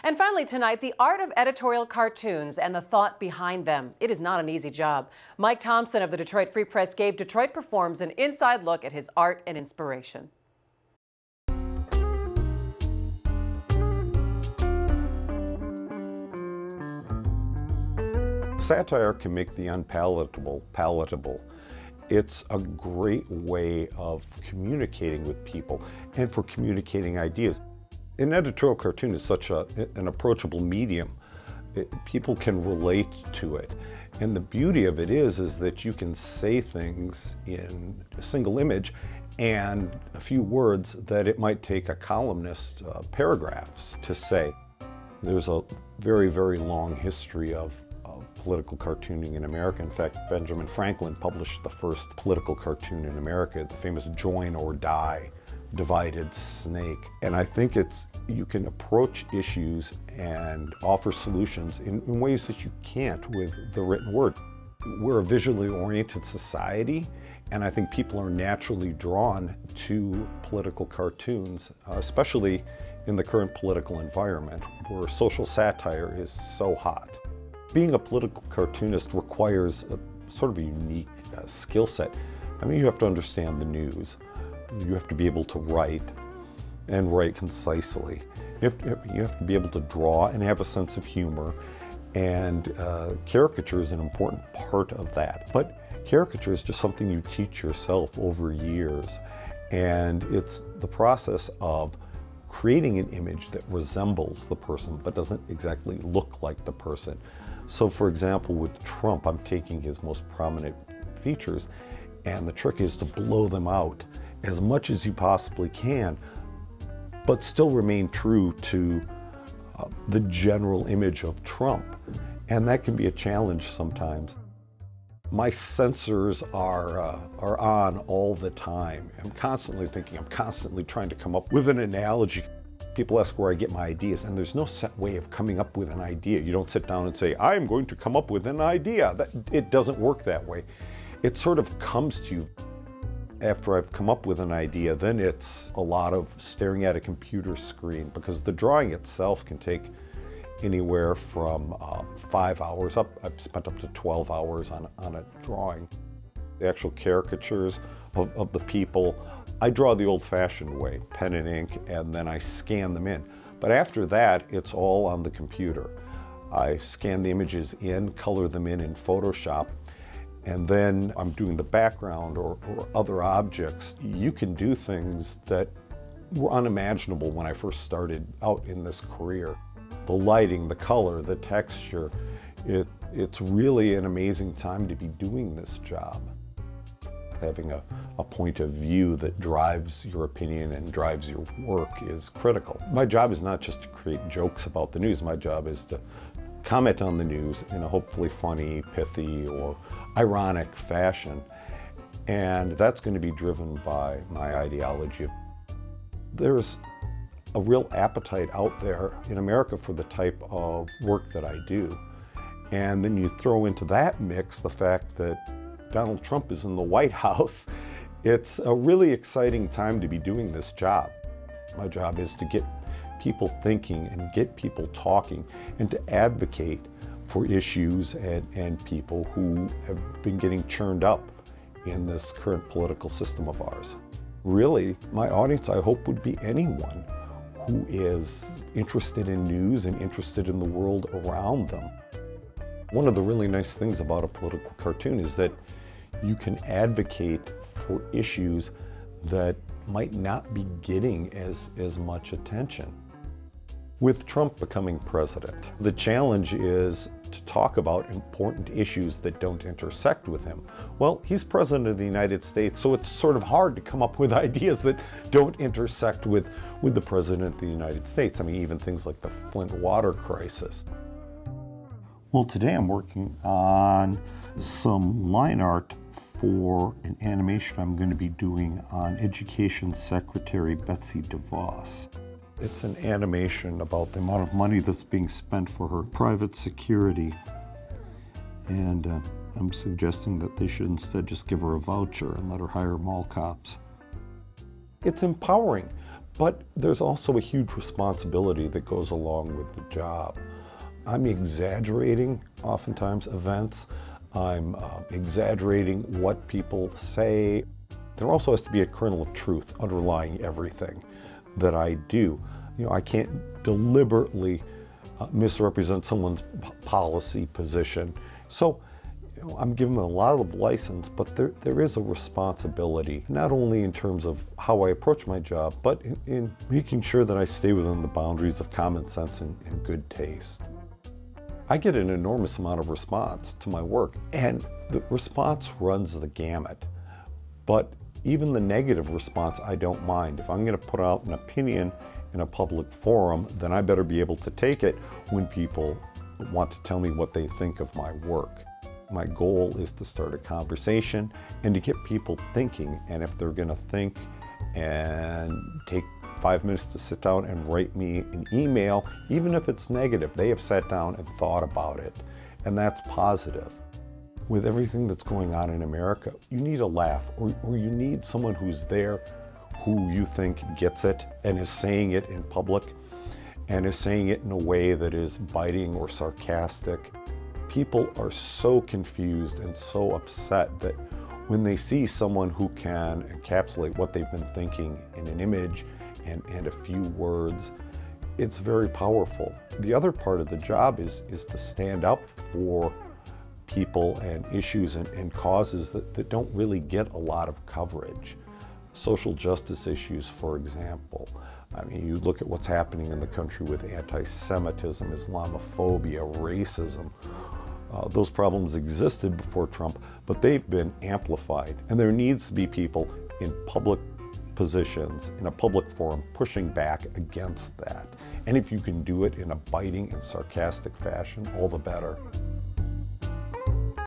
And finally tonight, the art of editorial cartoons and the thought behind them. It is not an easy job. Mike Thompson of the Detroit Free Press gave Detroit Performs an inside look at his art and inspiration. Satire can make the unpalatable palatable. It's a great way of communicating with people and for communicating ideas. An editorial cartoon is such an approachable medium. People can relate to it. And the beauty of it is that you can say things in a single image and a few words that it might take a columnist paragraphs to say. There's a very, very long history of political cartooning in America. In fact, Benjamin Franklin published the first political cartoon in America, the famous Join or Die, divided snake. And I think you can approach issues and offer solutions in ways that you can't with the written word. We're a visually oriented society, and I think people are naturally drawn to political cartoons, especially in the current political environment where social satire is so hot. Being a political cartoonist requires sort of a unique skill set. I mean, you have to understand the news. You have to be able to write, and write concisely. You have to be able to draw and have a sense of humor, and caricature is an important part of that. But caricature is just something you teach yourself over years, and it's the process of creating an image that resembles the person but doesn't exactly look like the person. So for example, with Trump, I'm taking his most prominent features, and the trick is to blow them out as much as you possibly can, but still remain true to the general image of Trump. And that can be a challenge sometimes. My sensors are on all the time. I'm constantly thinking, I'm constantly trying to come up with an analogy. People ask where I get my ideas, and there's no set way of coming up with an idea. You don't sit down and say, I'm going to come up with an idea. It doesn't work that way. It sort of comes to you. After I've come up with an idea, then it's a lot of staring at a computer screen, because the drawing itself can take anywhere from 5 hours up. I've spent up to 12 hours on a drawing. The actual caricatures of the people, I draw the old-fashioned way, pen and ink, and then I scan them in. But after that, it's all on the computer. I scan the images in, color them in Photoshop, and then I'm doing the background or other objects. You can do things that were unimaginable when I first started out in this career. The lighting, the color, the texture, it's really an amazing time to be doing this job. Having a point of view that drives your opinion and drives your work is critical. My job is not just to create jokes about the news. My job is to comment on the news in a hopefully funny, pithy, or ironic fashion. And that's going to be driven by my ideology. There's a real appetite out there in America for the type of work that I do. And then you throw into that mix the fact that Donald Trump is in the White House. It's a really exciting time to be doing this job. My job is to get people thinking and get people talking and to advocate for issues and people who have been getting churned up in this current political system of ours. Really, my audience, I hope, would be anyone who is interested in news and interested in the world around them. One of the really nice things about a political cartoon is that you can advocate for issues that might not be getting as much attention. With Trump becoming president, the challenge is to talk about important issues that don't intersect with him. Well, he's president of the United States, so it's sort of hard to come up with ideas that don't intersect with the president of the United States. I mean, even things like the Flint water crisis. Well, today I'm working on some line art for an animation I'm going to be doing on Education Secretary Betsy DeVos. It's an animation about the amount of money that's being spent for her private security. And I'm suggesting that they should instead just give her a voucher and let her hire mall cops. It's empowering, But there's also a huge responsibility that goes along with the job. I'm exaggerating oftentimes events. I'm exaggerating what people say. There also has to be a kernel of truth underlying everything that I do. You know, I can't deliberately misrepresent someone's policy position. So, you know, I'm giving them a lot of license, but there is a responsibility, not only in terms of how I approach my job, but in making sure that I stay within the boundaries of common sense and good taste. I get an enormous amount of response to my work, and the response runs the gamut. But even the negative response, I don't mind. If I'm going to put out an opinion in a public forum, then I better be able to take it when people want to tell me what they think of my work. My goal is to start a conversation and to get people thinking, and if they're going to think and take 5 minutes to sit down and write me an email, even if it's negative, they have sat down and thought about it, and that's positive. With everything that's going on in America, you need a laugh, or you need someone who's there who you think gets it and is saying it in public and is saying it in a way that is biting or sarcastic. People are so confused and so upset that when they see someone who can encapsulate what they've been thinking in an image and a few words, it's very powerful. The other part of the job is to stand up for people and issues and causes that don't really get a lot of coverage. Social justice issues, for example. I mean, you look at what's happening in the country with anti-Semitism, Islamophobia, racism. Those problems existed before Trump, but they've been amplified. And there needs to be people in public positions, in a public forum, pushing back against that. And if you can do it in a biting and sarcastic fashion, all the better.